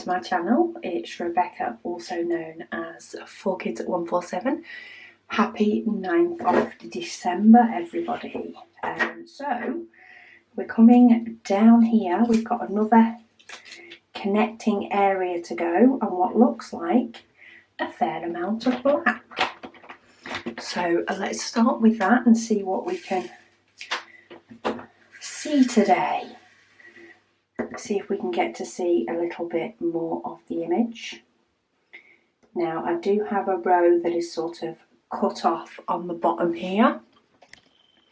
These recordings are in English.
to my channel. It's Rebecca, also known as 4Kids at 147. Happy 9th of December, everybody. So we're coming down here. We've got another connecting area to go and what looks like a fair amount of black. So let's start with that and see what we can see today. See if we can get to see a little bit more of the image. Now I do have a row that is sort of cut off on the bottom here.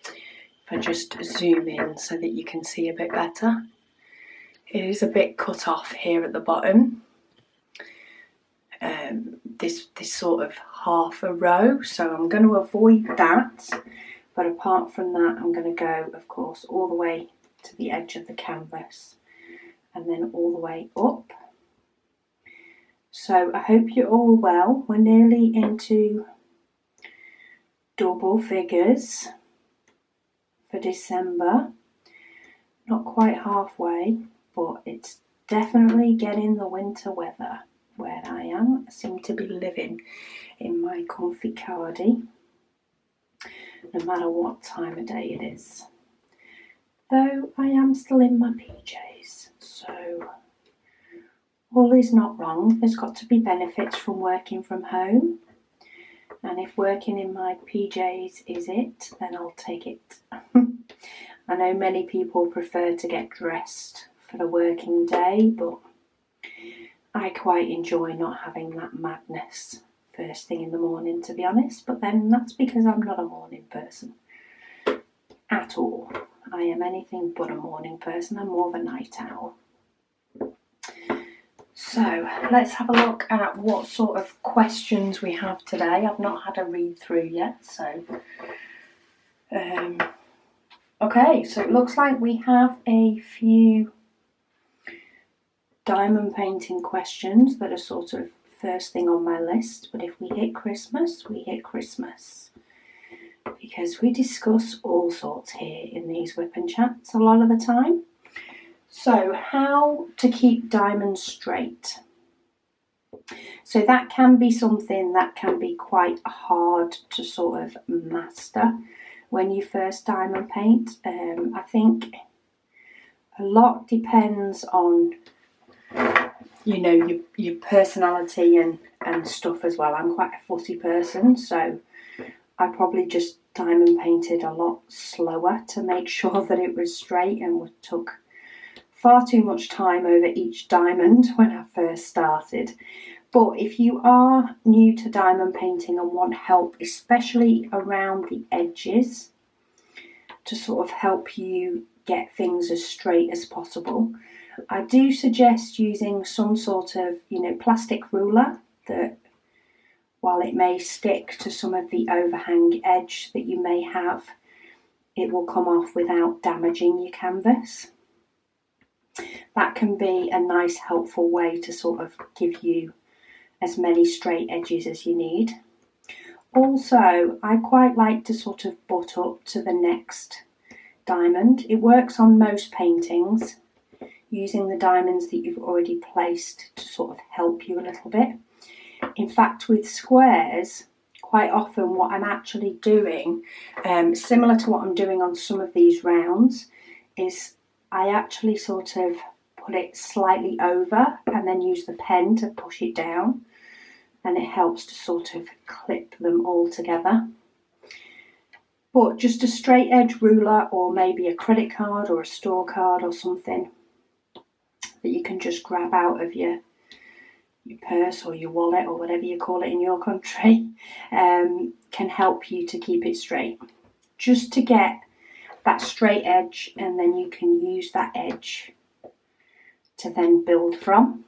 If I just zoom in so that you can see a bit better. It is a bit cut off here at the bottom. This sort of half a row, so I'm going to avoid that. But apart from that, I'm going to go, of course, all the way to the edge of the canvas and then all the way up. So I hope you're all well. We're nearly into double figures for December. Not quite halfway, but it's definitely getting the winter weather where I am. I seem to be living in my comfy cardie, no matter what time of day it is. Though I am still in my PJs, so all is not wrong. There's got to be benefits from working from home. And if working in my PJs is it, then I'll take it. I know many people prefer to get dressed for the working day, but I quite enjoy not having that madness first thing in the morning, to be honest. But then that's because I'm not a morning person at all. I am anything but a morning person. I'm more of a night owl. So let's have a look at what sort of questions we have today. I've not had a read through yet, so okay, so it looks like we have a few diamond painting questions that are sort of first thing on my list. But if we hit Christmas, we hit Christmas, because we discuss all sorts here in these whip and chats a lot of the time. So how to keep diamonds straight. So that can be something that can be quite hard to sort of master when you first diamond paint. I think a lot depends on, you know, your personality and stuff as well. I'm quite a fussy person, so I probably just diamond painted a lot slower to make sure that it was straight, and took far too much time over each diamond when I first started. But if you are new to diamond painting and want help, especially around the edges, to sort of help you get things as straight as possible, I do suggest using some sort of, plastic ruler that, while it may stick to some of the overhang edge that you may have, it will come off without damaging your canvas. That can be a nice helpful way to sort of give you as many straight edges as you need. Also, I quite like to sort of butt up to the next diamond. It works on most paintings, using the diamonds that you've already placed to sort of help you a little bit. In fact, with squares, quite often what I'm actually doing, similar to what I'm doing on some of these rounds, is I actually sort of put it slightly over and then use the pen to push it down, and it helps to sort of clip them all together. But just a straight edge ruler, or maybe a credit card or a store card or something that you can just grab out of your purse or your wallet or whatever you call it in your country, can help you to keep it straight. Just to get that straight edge, and then you can use that edge to then build from.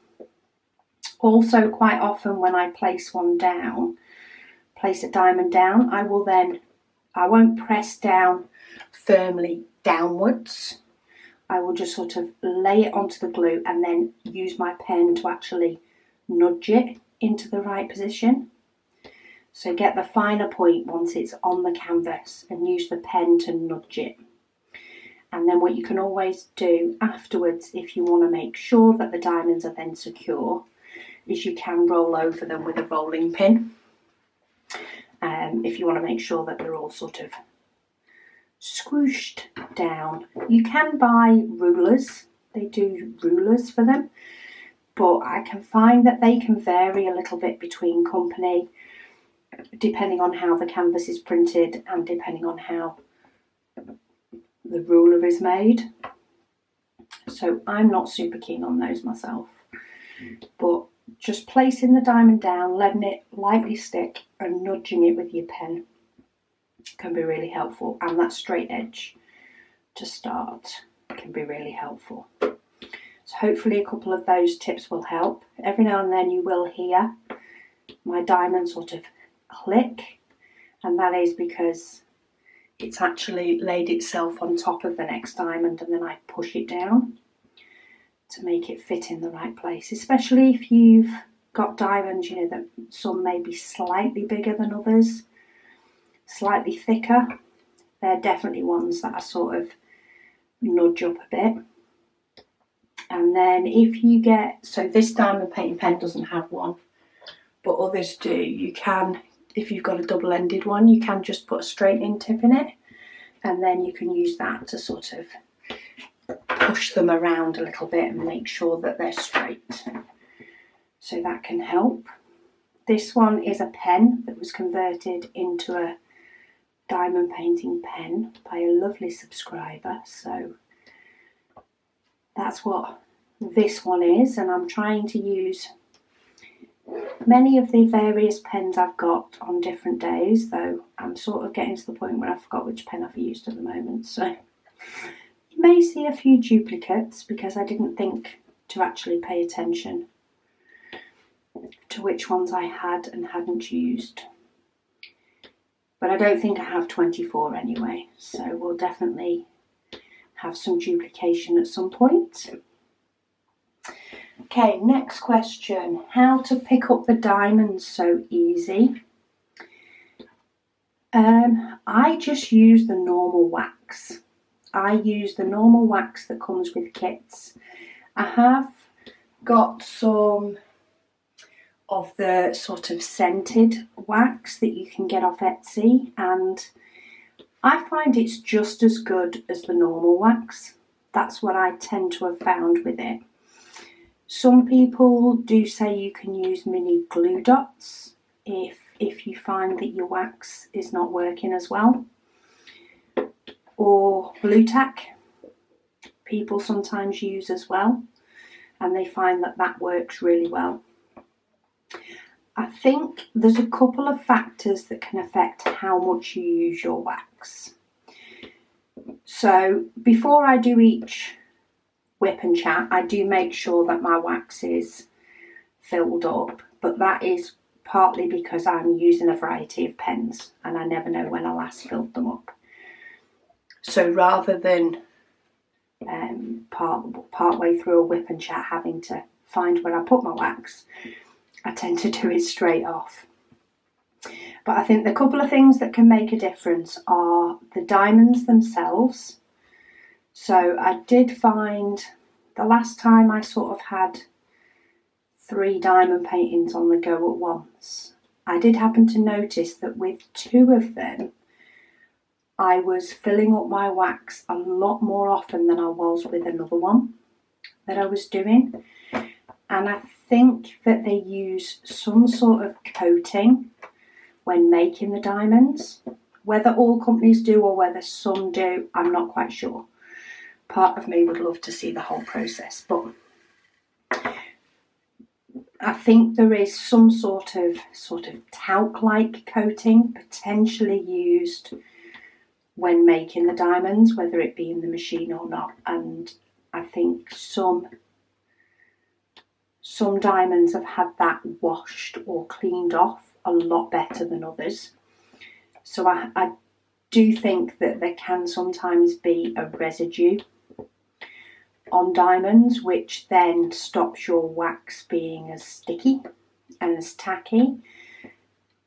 Also, quite often when I place a diamond down, I won't press down firmly downwards. I will just sort of lay it onto the glue and then use my pen to actually nudge it into the right position. So get the finer point once it's on the canvas and use the pen to nudge it. And then what you can always do afterwards, if you want to make sure that the diamonds are then secure, is you can roll over them with a rolling pin. If you want to make sure that they're all sort of squooshed down. You can buy rulers. They do rulers for them. But I can find that they can vary a little bit between company, depending on how the canvas is printed and depending on how the ruler is made. So I'm not super keen on those myself. But just placing the diamond down, letting it lightly stick and nudging it with your pen can be really helpful. And that straight edge to start can be really helpful. So hopefully a couple of those tips will help. Every now and then you will hear my diamond sort of click, and that is because it's actually laid itself on top of the next diamond, and then I push it down to make it fit in the right place, especially if you've got diamonds, you know, that some may be slightly bigger than others, slightly thicker. They're definitely ones that I sort of nudge up a bit. And then if you get, so this diamond painting pen doesn't have one, but others do. You can, if you've got a double-ended one, you can just put a straight in tip in it, and then you can use that to sort of push them around a little bit and make sure that they're straight. So that can help. This one is a pen that was converted into a diamond painting pen by a lovely subscriber. So that's what this one is, and I'm trying to use many of the various pens I've got on different days, though I'm sort of getting to the point where I forgot which pen I've used at the moment. So you may see a few duplicates because I didn't think to actually pay attention to which ones I had and hadn't used. But I don't think I have 24 anyway, so we'll definitely have some duplication at some point. Okay, next question. How to pick up the diamonds so easy? I just use the normal wax. I use the normal wax that comes with kits. I have got some of the sort of scented wax that you can get off Etsy, and I find it's just as good as the normal wax. That's what I tend to have found with it. Some people do say you can use mini glue dots if you find that your wax is not working as well. Or blue tack, people sometimes use as well, and they find that that works really well. I think there's a couple of factors that can affect how much you use your wax. So before I do each whip and chat, I do make sure that my wax is filled up, but that is partly because I'm using a variety of pens and I never know when I last filled them up. So rather than part way through a whip and chat having to find where I put my wax, I tend to do it straight off. But I think the couple of things that can make a difference are the diamonds themselves. So I did find the last time I sort of had 3 diamond paintings on the go at once, I did happen to notice that with 2 of them, I was filling up my wax a lot more often than I was with another one that I was doing. And I think that they use some sort of coating when making the diamonds. Whether all companies do or whether some do, I'm not quite sure. Part of me would love to see the whole process, but I think there is some sort of talc-like coating potentially used when making the diamonds, whether it be in the machine or not. And I think some diamonds have had that washed or cleaned off a lot better than others. So I do think that there can sometimes be a residue on diamonds, which then stops your wax being as sticky and as tacky,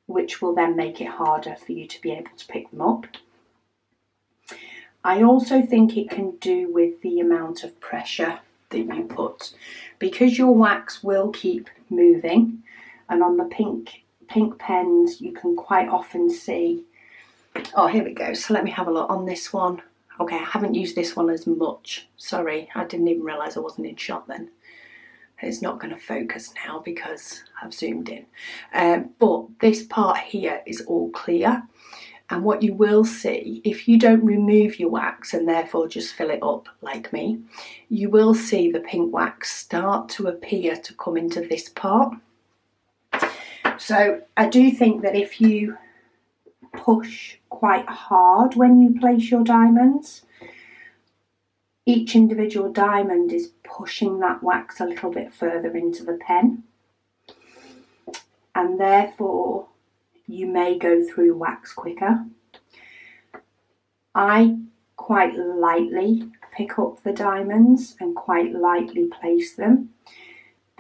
which will then make it harder for you to be able to pick them up. I also think it can do with the amount of pressure that you put, because your wax will keep moving, and on the pink pens you can quite often see, oh here we go, so let me have a look on this one. Okay, I haven't used this one as much, sorry, I didn't even realise I wasn't in shot then. It's not going to focus now because I've zoomed in, but this part here is all clear. And what you will see, if you don't remove your wax and therefore just fill it up like me, you will see the pink wax start to appear to come into this part. So I do think that if you push quite hard when you place your diamonds, each individual diamond is pushing that wax a little bit further into the pen, and therefore you may go through wax quicker. I quite lightly pick up the diamonds and quite lightly place them.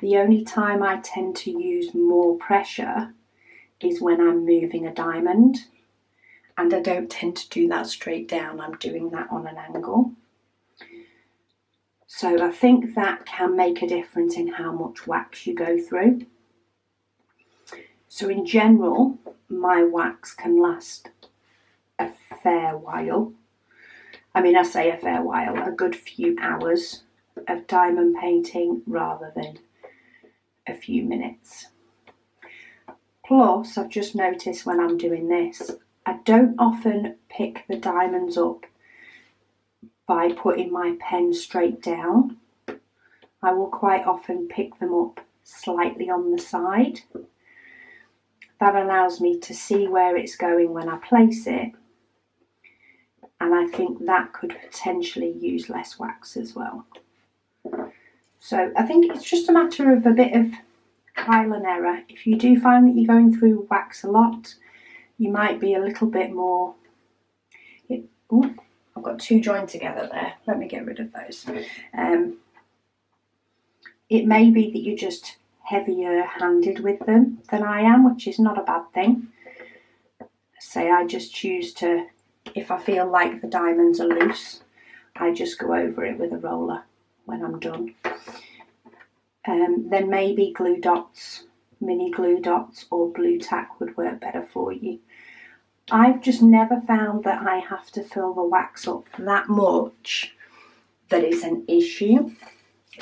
The only time I tend to use more pressure is when I'm moving a diamond, and I don't tend to do that straight down, I'm doing that on an angle. So I think that can make a difference in how much wax you go through. So in general, my wax can last a fair while. I mean, I say a fair while, a good few hours of diamond painting rather than a few minutes. Plus, I've just noticed when I'm doing this, I don't often pick the diamonds up by putting my pen straight down. I will quite often pick them up slightly on the side. That allows me to see where it's going when I place it, and I think that could potentially use less wax as well. So I think it's just a matter of a bit of trial and error. If you do find that you're going through wax a lot, you might be a little bit more... Ooh, I've got two joined together there. Let me get rid of those. It may be that you're just heavier handed with them than I am, which is not a bad thing. Say I just choose to, if I feel like the diamonds are loose, I just go over it with a roller when I'm done. Then maybe glue dots, mini glue dots or blue tack would work better for you. I've just never found that I have to fill the wax up that much that it's an issue,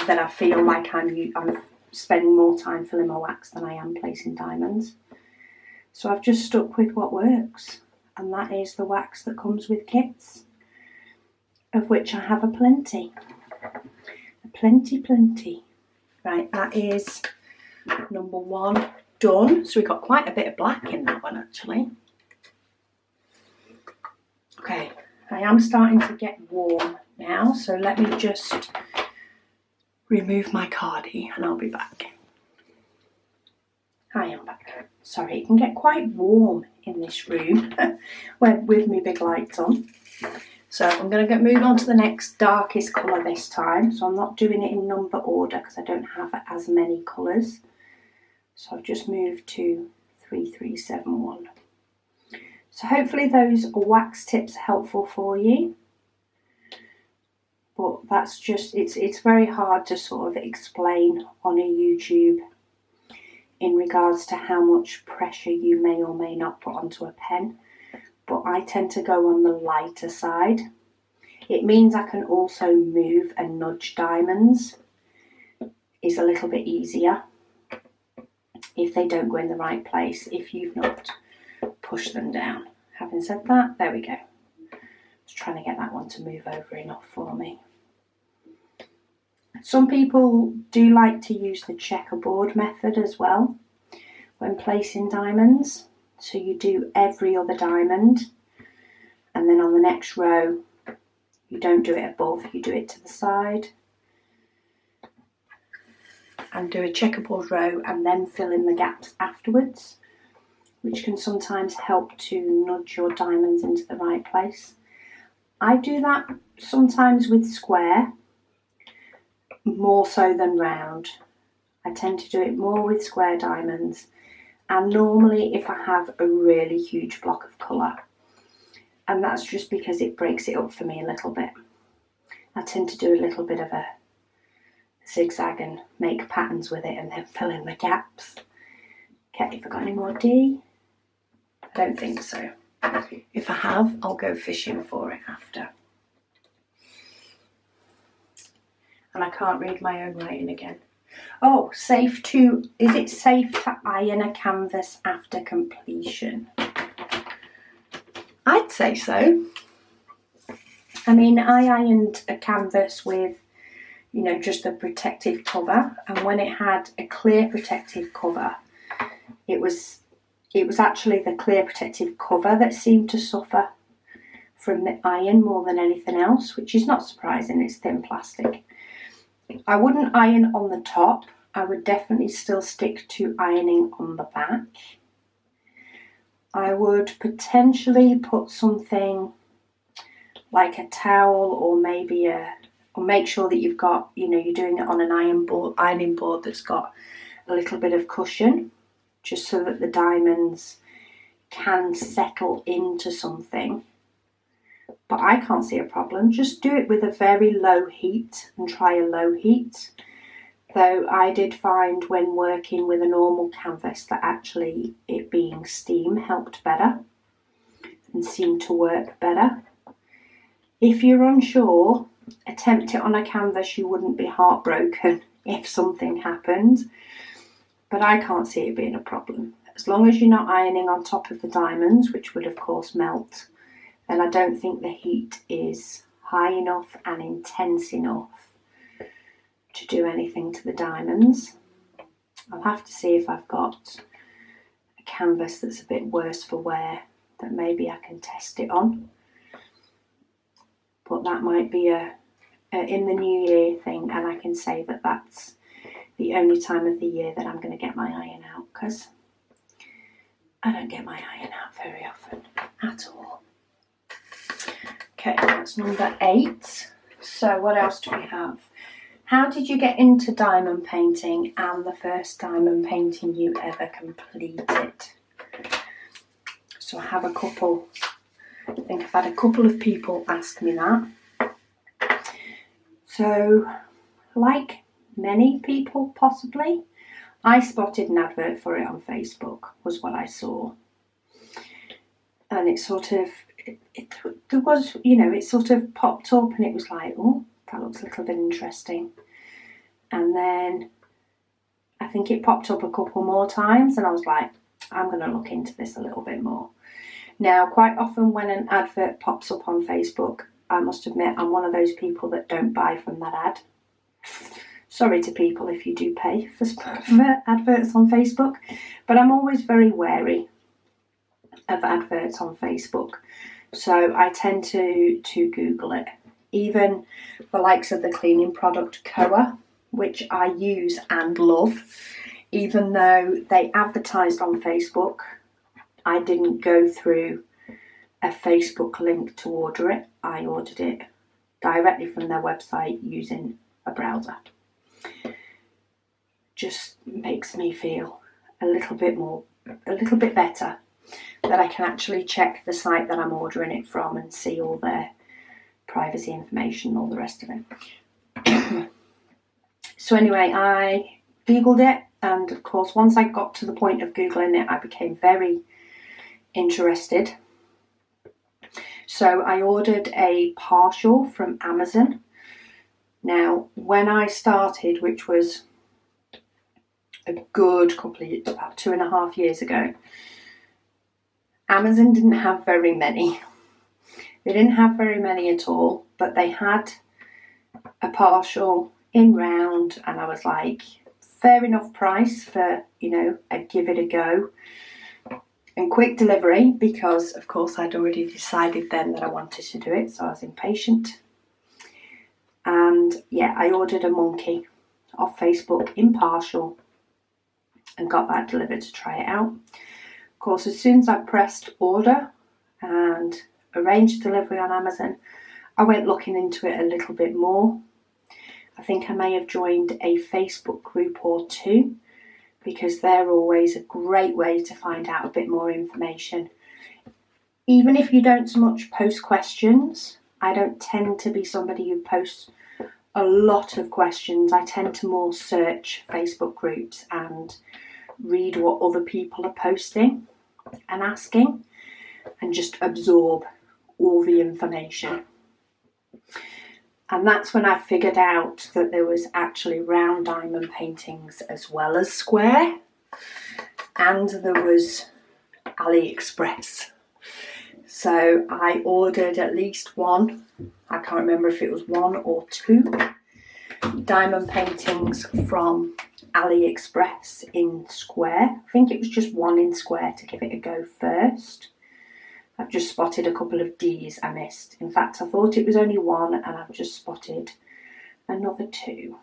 that I feel like I'm spending more time filling my wax than I am placing diamonds. So I've just stuck with what works, and that is the wax that comes with kits, of which I have a plenty. Plenty. Right, that is number one done. So we've got quite a bit of black in that one actually. Okay, I am starting to get warm now, so let me just remove my cardie and I'll be back. Hi, I'm back. Sorry, it can get quite warm in this room with my big lights on. So I'm going to move on to the next darkest colour this time. So I'm not doing it in number order because I don't have as many colours. So I've just moved to 3371. So hopefully those wax tips are helpful for you. But that's just, it's very hard to sort of explain on a YouTube in regards to how much pressure you may or may not put onto a pen. But I tend to go on the lighter side. It means I can also move and nudge diamonds. Is a little bit easier if they don't go in the right place, if you've not pushed them down. Having said that, there we go. Just trying to get that one to move over enough for me. Some people do like to use the checkerboard method as well when placing diamonds. So you do every other diamond, and then on the next row you don't do it above, you do it to the side, and do a checkerboard row and then fill in the gaps afterwards, which can sometimes help to nudge your diamonds into the right place. I do that sometimes with square, more so than round. I tend to do it more with square diamonds, and normally if I have a really huge block of colour, and that's just because it breaks it up for me a little bit. I tend to do a little bit of a zigzag and make patterns with it and then fill in the gaps. Okay, have I got any more D? I don't think so. If I have, I'll go fishing for it after. And I can't read my own writing again. Oh, is it safe to iron a canvas after completion? I'd say so. I mean, I ironed a canvas with, just a protective cover, and when it had a clear protective cover, it was actually the clear protective cover that seemed to suffer from the iron more than anything else, which is not surprising, it's thin plastic. I wouldn't iron on the top. I would definitely still stick to ironing on the back. I would potentially put something like a towel or maybe or make sure that you've got, you're doing it on an ironing board that's got a little bit of cushion, just so that the diamonds can settle into something. But I can't see a problem. Just do it with a very low heat and try a low heat. Though I did find when working with a normal canvas that actually it being steam helped better and seemed to work better. If you're unsure, attempt it on a canvas you wouldn't be heartbroken if something happened. But I can't see it being a problem. As long as you're not ironing on top of the diamonds, which would of course melt, then I don't think the heat is high enough and intense enough to do anything to the diamonds. I'll have to see if I've got a canvas that's a bit worse for wear that maybe I can test it on. But that might be a in the new year thing, and I can say that that's the only time of the year that I'm going to get my iron out, because I don't get my iron out very often at all. Okay, that's number 8. So what else do we have? How did you get into diamond painting and the first diamond painting you ever completed? So I have a couple. I think I've had a couple of people ask me that. So, like many people possibly, I spotted an advert for it on Facebook, was what I saw. And it sort of, there was, it sort of popped up and it was like, oh, that looks a little bit interesting. And then I think it popped up a couple more times and I was like, I'm going to look into this a little bit more. Now, quite often when an advert pops up on Facebook, I must admit I'm one of those people that don't buy from that ad. Sorry to people if you do pay for adverts on Facebook, but I'm always very wary of adverts on Facebook. So I tend to Google it. Even the likes of the cleaning product Koa, which I use and love, even though they advertised on Facebook, I didn't go through a Facebook link to order it. I ordered it directly from their website using a browser. Just makes me feel a little bit better that I can actually check the site that I'm ordering it from and see all their privacy information and all the rest of it. So anyway, I Googled it, and of course once I got to the point of Googling it, I became very interested. So I ordered a partial from Amazon. Now, when I started, which was a good couple of years, about 2.5 years ago, Amazon didn't have very many. They didn't have very many at all, but they had a partial in round, and I was like, fair enough price for, a give it a go. And quick delivery, because of course I'd already decided then that I wanted to do it, so I was impatient. And yeah, I ordered a monkey off Facebook in partial and got that delivered to try it out. Of course, as soon as I pressed order and arranged delivery on Amazon, I went looking into it a little bit more. I think I may have joined a Facebook group or two, because they're always a great way to find out a bit more information. even if you don't so much post questions, I don't tend to be somebody who posts a lot of questions. I tend to more search Facebook groups and read what other people are posting and asking and just absorb all the information. And that's when I figured out that there was actually round diamond paintings as well as square, and there was AliExpress. So I ordered at least one, I can't remember if it was one or two, diamond paintings from AliExpress in square. I think it was just one in square to give it a go first. I've just spotted a couple of D's I missed. In fact, I thought it was only one and I've just spotted another two.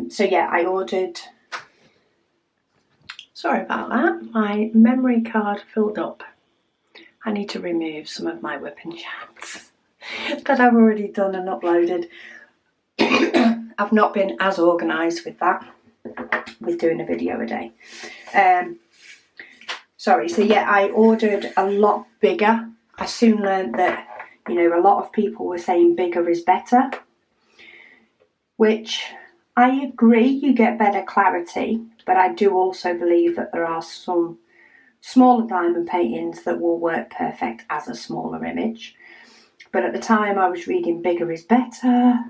So yeah, I ordered... Sorry about that, my memory card filled up. I need to remove some of my whipping chats that I've already done and uploaded. I've not been as organised with that, with doing a video a day. Sorry, so yeah, I ordered a lot bigger. I soon learned that, you know, a lot of people were saying bigger is better, which I agree, you get better clarity, but I do also believe that there are some smaller diamond paintings that will work perfect as a smaller image. But at the time I was reading bigger is better,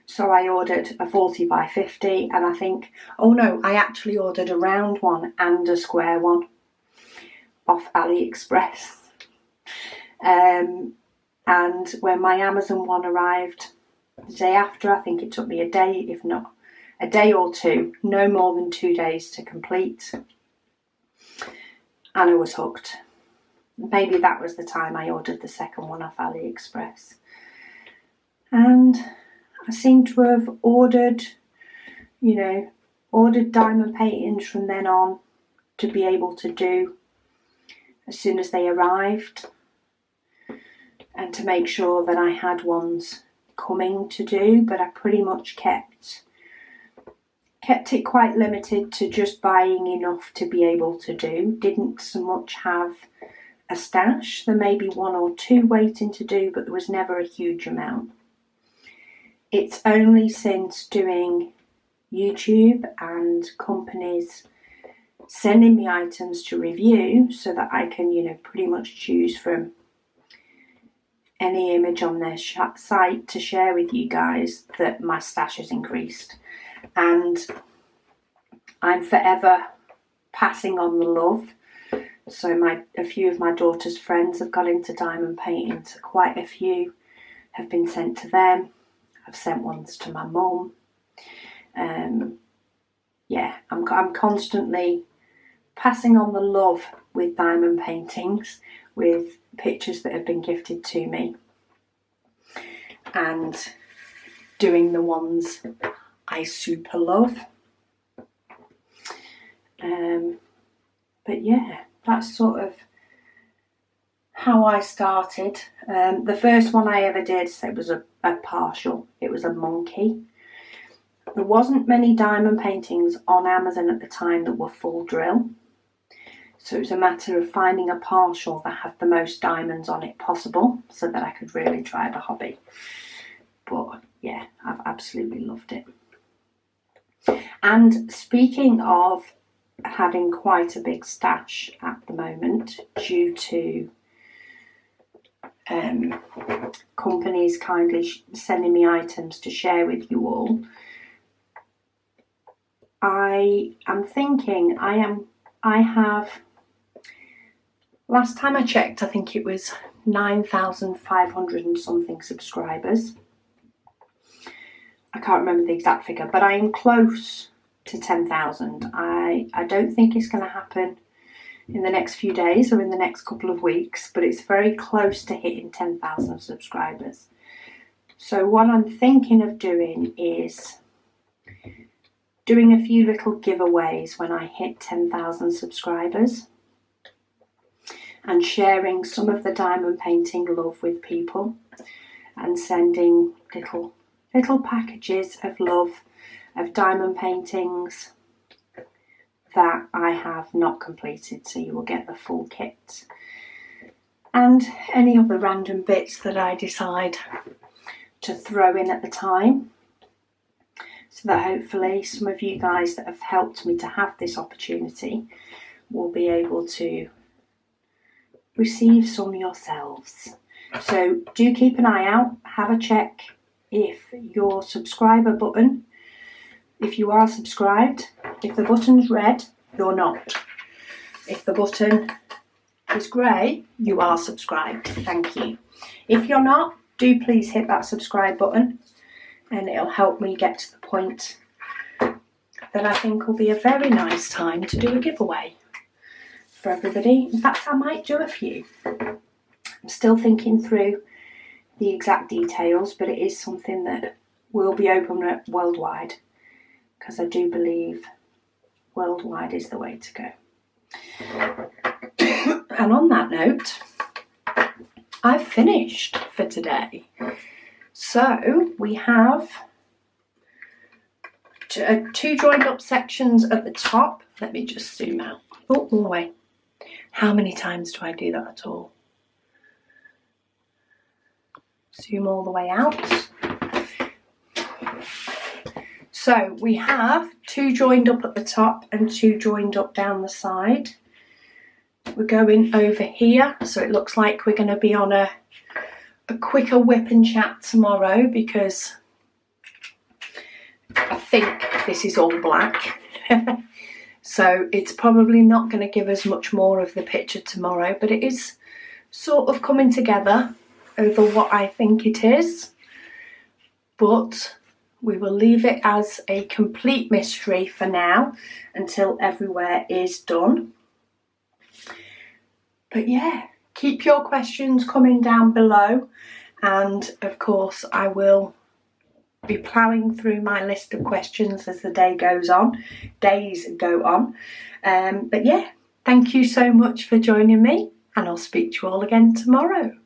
so I ordered a 40 by 50, and I think, oh no, I actually ordered a round one and a square one off AliExpress. And when my Amazon one arrived the day after, I think it took me a day, if not a day or two, no more than 2 days to complete. And I was hooked. Maybe that was the time I ordered the second one off AliExpress. And I seem to have ordered diamond paintings from then on to be able to do as soon as they arrived, and to make sure that I had ones coming to do, but I pretty much kept it quite limited to just buying enough to be able to do. Didn't so much have a stash. There may be one or two waiting to do, but there was never a huge amount. It's only since doing YouTube and companies sending me items to review so that I can, pretty much choose from any image on their site to share with you guys, that my stash has increased. And I'm forever passing on the love. So a few of my daughter's friends have got into diamond painting, so quite a few have been sent to them. I've sent ones to my mum. I'm constantly passing on the love with diamond paintings, with pictures that have been gifted to me, and doing the ones I super love. But yeah, that's sort of how I started. The first one I ever did, so it was a partial. It was a monkey. There wasn't many diamond paintings on Amazon at the time that were full drill. So it was a matter of finding a partial that had the most diamonds on it possible so that I could really try the hobby. But yeah, I've absolutely loved it. And speaking of having quite a big stash at the moment, due to companies kindly sending me items to share with you all, I am thinking I have, last time I checked, I think it was 9,500 and something subscribers. I can't remember the exact figure, but I am close to 10,000. I don't think it's going to happen in the next few days or in the next couple of weeks, but it's very close to hitting 10,000 subscribers. So what I'm thinking of doing is doing a few little giveaways when I hit 10,000 subscribers, and sharing some of the diamond painting love with people, and sending little packages of love of diamond paintings that I have not completed, so you will get the full kit. and any other random bits that I decide to throw in at the time, so that hopefully some of you guys that have helped me to have this opportunity will be able to receive some yourselves. So do keep an eye out, have a check if your subscriber button, if you are subscribed, if the button's red, you're not. If the button is grey, you are subscribed. Thank you. If you're not, do please hit that subscribe button, and it'll help me get to the point that I think will be a very nice time to do a giveaway for everybody. In fact, I might do a few. I'm still thinking through the exact details, but it is something that will be open worldwide, because I do believe worldwide is the way to go. And on that note, I've finished for today. So we have two joined up sections at the top. Let me just zoom out. Oh, all the way. How many times do I do that at all? Zoom all the way out. So we have two joined up at the top and two joined up down the side. We're going over here, so it looks like we're going to be on a quicker whip and chat tomorrow, because I think this is all black. So it's probably not going to give us much more of the picture tomorrow, but it is sort of coming together over what I think it is. But we will leave it as a complete mystery for now until everywhere is done. But yeah, keep your questions coming down below, and of course I will be ploughing through my list of questions as the days go on. But yeah, thank you so much for joining me, and I'll speak to you all again tomorrow.